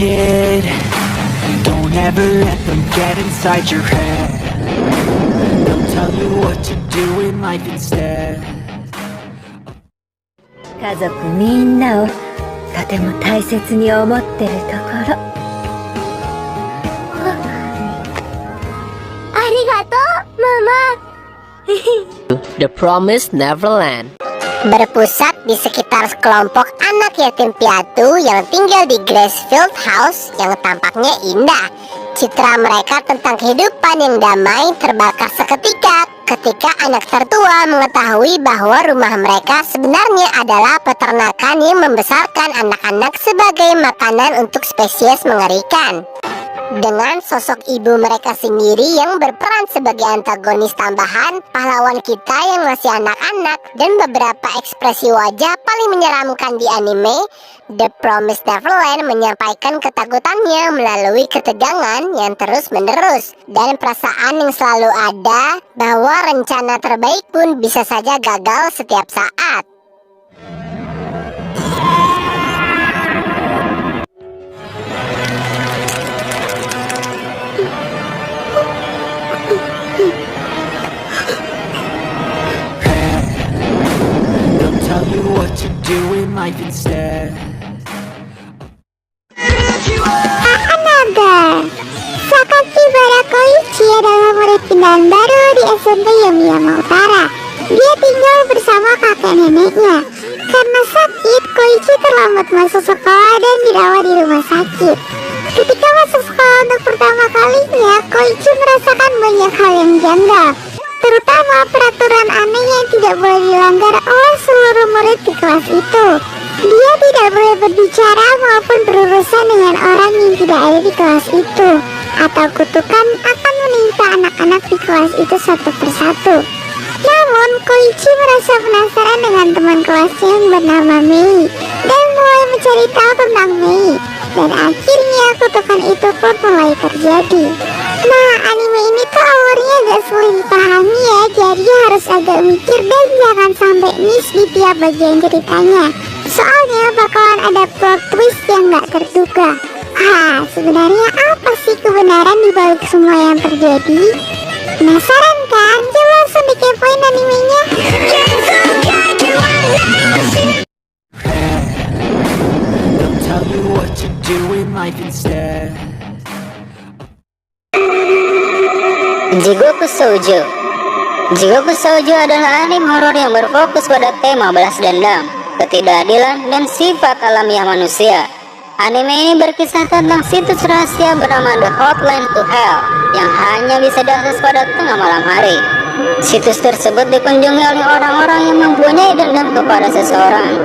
kid. Don't ever let them get inside your head. They'll tell you what to do in life instead. 家族みんなをとても大切に思ってるところ。ありがとう、ママ。The Promised Neverland. Berpusat di sekitar sekelompok anak yatim piatu yang tinggal di Gracefield House yang tampaknya indah. Citra mereka tentang kehidupan yang damai terbakar seketika ketika anak tertua mengetahui bahwa rumah mereka sebenarnya adalah peternakan yang membesarkan anak-anak sebagai makanan untuk spesies mengerikan. Dengan sosok ibu mereka sendiri yang berperan sebagai antagonis tambahan, pahlawan kita yang masih anak-anak, dan beberapa ekspresi wajah paling menyeramkan di anime, The Promised Neverland menyampaikan ketakutannya melalui ketegangan yang terus-menerus, dan perasaan yang selalu ada bahwa rencana terbaik pun bisa saja gagal setiap saat. Tell you what to do in life instead. Naga, Sakakibara Koichi adalah murid pindahan baru di SMP Yamiyama Utara. Dia tinggal bersama kakek neneknya. Karena sakit, Koichi terlambat masuk sekolah dan dirawat di rumah sakit. Ketika masuk sekolah untuk pertama kalinya, Koichi merasakan banyak hal yang janggal, terutama peraturan aneh yang tidak boleh dilanggar oleh seluruh murid di kelas itu. Dia tidak boleh berbicara maupun berurusan dengan orang yang tidak ada di kelas itu, atau kutukan akan menimpa anak-anak di kelas itu satu persatu. Namun, Koichi merasa penasaran dengan teman kelasnya yang bernama Mei, dan mulai mencari tahu tentang Mei. Dan akhirnya kutukan itu pun mulai terjadi. Nah, anime ini tuh alurnya agak sulit dipahami ya, jadi harus agak mikir dan jangan sampai miss di tiap bagian ceritanya. Soalnya bakalan ada plot twist yang gak terduga. Sebenarnya apa sih kebenaran di balik semua yang terjadi? Penasaran kan? Coba langsung dikepoin animenya. Tell you what to do in life instead. Jigoku Shoujo. Jigoku Shoujo adalah anime horor yang berfokus pada tema balas dendam, ketidakadilan, dan sifat alamiah manusia. Anime ini berkisah tentang situs rahasia bernama The Hotline to Hell yang hanya bisa diakses pada tengah malam hari. Situs tersebut dikunjungi oleh orang-orang yang mempunyai dendam kepada seseorang.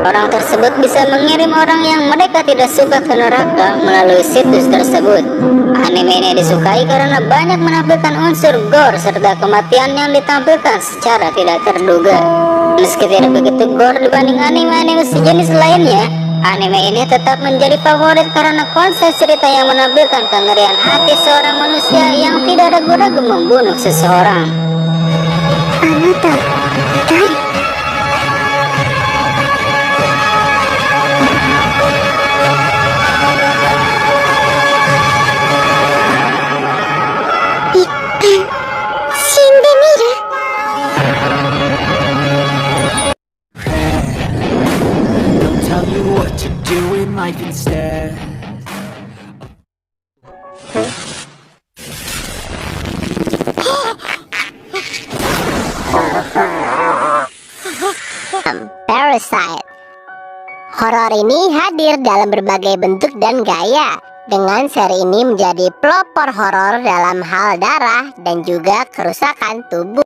Orang tersebut bisa mengirim orang yang mereka tidak suka ke neraka melalui situs tersebut. Anime ini disukai karena banyak menampilkan unsur gore serta kematian yang ditampilkan secara tidak terduga. Meski tidak begitu gore dibanding anime-anime sejenis lainnya, anime ini tetap menjadi favorit karena konsep cerita yang menampilkan kengerian hati seorang manusia yang tidak ragu-ragu membunuh seseorang. Anata, dari Tell you what to do in life instead. Parasite. Horor ini hadir dalam berbagai bentuk dan gaya. Dengan seri ini menjadi pelopor horor dalam hal darah dan juga kerusakan tubuh.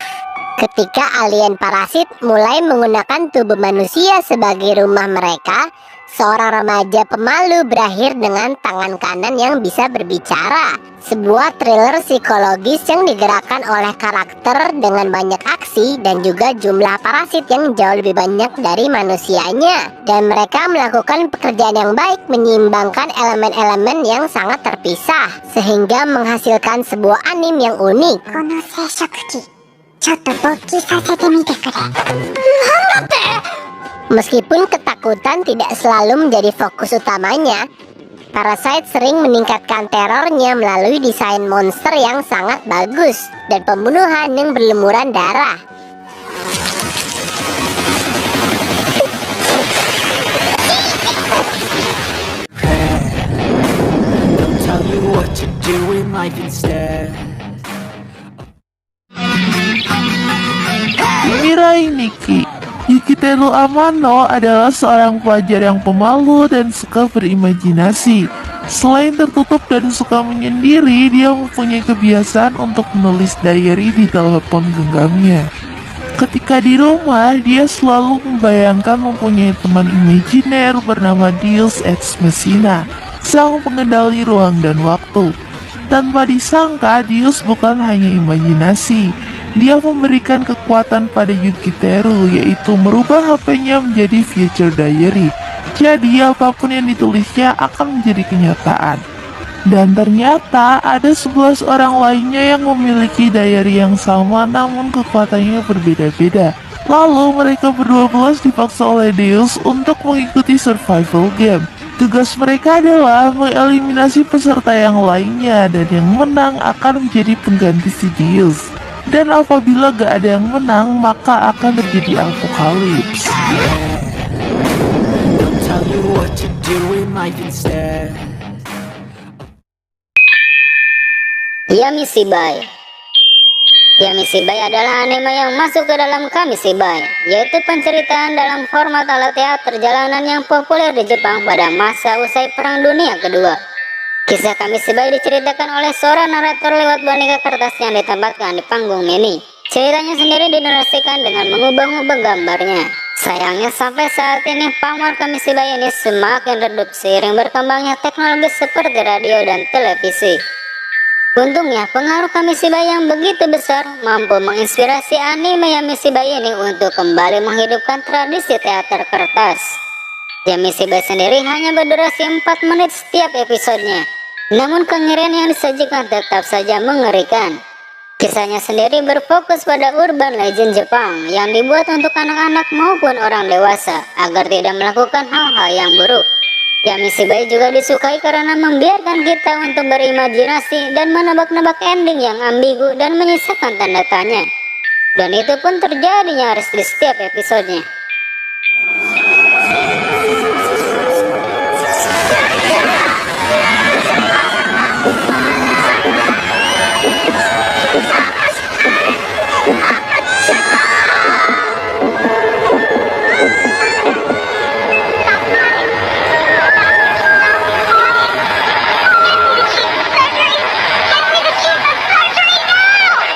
Ketika alien parasit mulai menggunakan tubuh manusia sebagai rumah mereka, seorang remaja pemalu berakhir dengan tangan kanan yang bisa berbicara. Sebuah thriller psikologis yang digerakkan oleh karakter dengan banyak aksi dan juga jumlah parasit yang jauh lebih banyak dari manusianya. Dan mereka melakukan pekerjaan yang baik menyeimbangkan elemen-elemen yang sangat terpisah, sehingga menghasilkan sebuah anime yang unik. Kono seishokuji, chotto bokki sasete mite kure. Meskipun ketakutan tidak selalu menjadi fokus utamanya, Parasite sering meningkatkan terornya melalui desain monster yang sangat bagus dan pembunuhan yang berlumuran darah. They'll tell you what to do in life instead. Mirai Nikki. Yukiteru Amano adalah seorang pelajar yang pemalu dan suka berimajinasi. Selain tertutup dan suka menyendiri, dia mempunyai kebiasaan untuk menulis diary di telepon genggamnya. Ketika di rumah, dia selalu membayangkan mempunyai teman imajiner bernama Deus Ex Machina, sang pengendali ruang dan waktu. Tanpa disangka, Deus bukan hanya imajinasi. Dia memberikan kekuatan pada Yukiteru, yaitu merubah HP-nya menjadi future diary. Jadi apapun yang ditulisnya akan menjadi kenyataan. Dan ternyata ada 11 orang lainnya yang memiliki diary yang sama namun kekuatannya berbeda-beda. Lalu mereka berdua dipaksa oleh Deus untuk mengikuti survival game. Tugas mereka adalah mengeliminasi peserta yang lainnya dan yang menang akan menjadi pengganti si Deus. Dan apabila gak ada yang menang, maka akan terjadi apokalips. They'll tell you what to do in life instead. Yamishibai. Yamishibai adalah anime yang masuk ke dalam Kamishibai, yaitu penceritaan dalam format ala teater jalanan yang populer di Jepang pada masa usai Perang Dunia Kedua. Kisah Kamishibai diceritakan oleh seorang narator lewat boneka kertas yang ditempatkan di panggung mini. Ceritanya sendiri dinarasikan dengan mengubah-ubah gambarnya. Sayangnya sampai saat ini pamor Kamishibai ini semakin redup seiring berkembangnya teknologi seperti radio dan televisi. Untungnya pengaruh Kamishibai yang begitu besar mampu menginspirasi anime Yamishibai ini untuk kembali menghidupkan tradisi teater kertas. Yamishibai sendiri hanya berdurasi 4 menit setiap episodenya. Namun kengerian yang disajikan tetap saja mengerikan. Kisahnya sendiri berfokus pada urban legend Jepang yang dibuat untuk anak-anak maupun orang dewasa agar tidak melakukan hal-hal yang buruk. Yamishibai juga disukai karena membiarkan kita untuk berimajinasi dan menebak-nebak ending yang ambigu dan menyisakan tanda tanya. Dan itu pun terjadi nyaris di setiap episodenya.